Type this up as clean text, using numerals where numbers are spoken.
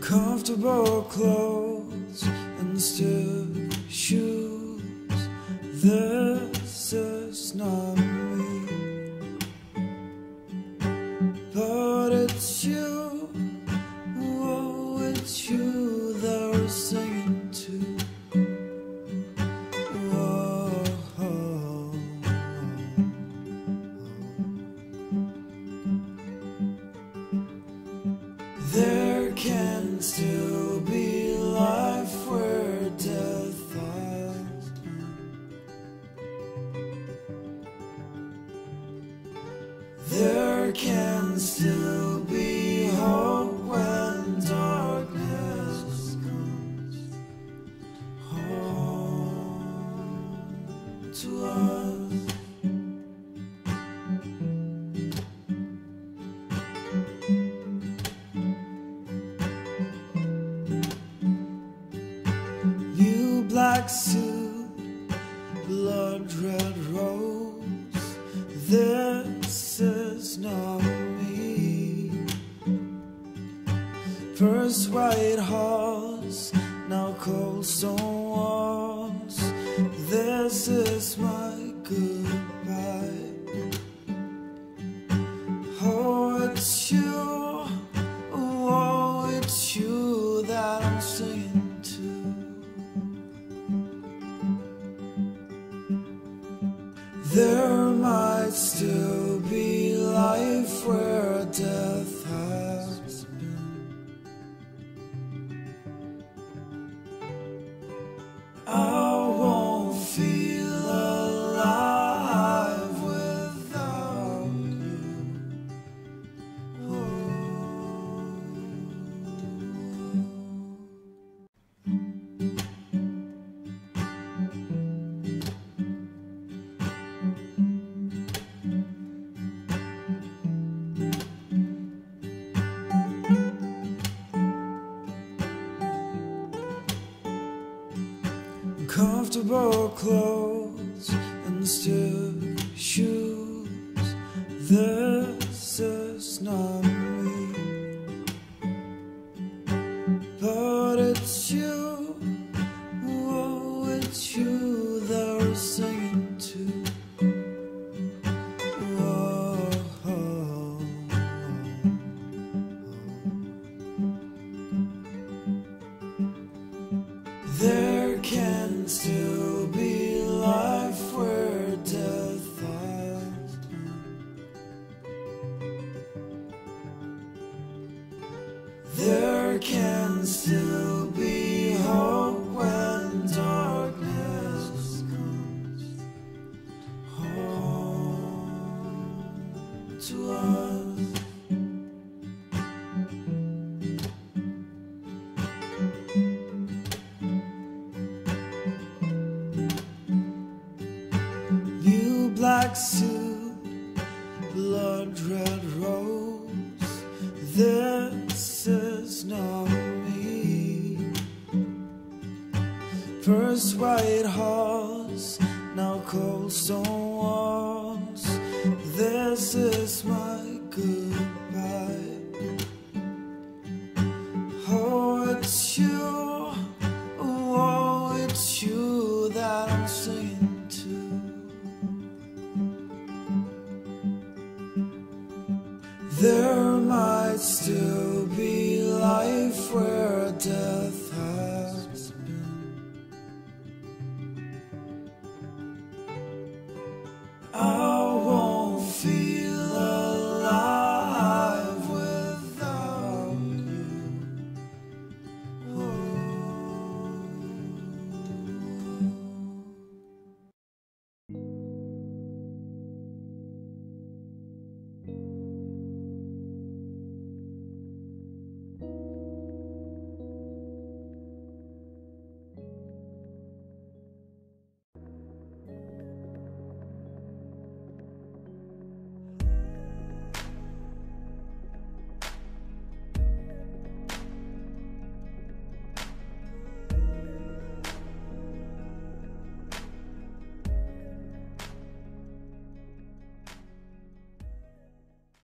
Comfortable clothes and stiff shoes. This is not me, but it's you. Oh, it's you that we're singing to. Whoa, oh, There can still be life where death has been. There can still be hope when darkness comes home to us. Black suit, blood red rose. This is not me. First white horse, now cold stone walls. This is my goodbye. Oh, it's you. Oh, it's you that I'm singing to. There might still be life where death has been. I won't feel alive without you. Comfortable clothes and stiff shoes. This is not me, but it's you. Oh, it's you that we're singing to. Whoa, oh, There can still be life where death has been. There can still be hope when darkness comes home to us. Black suit, blood red rose. This is not me. First white horse, now cold stone walls. This is my goodbye. Oh, it's you. Oh, it's you that I'm singing to. There might still be life where death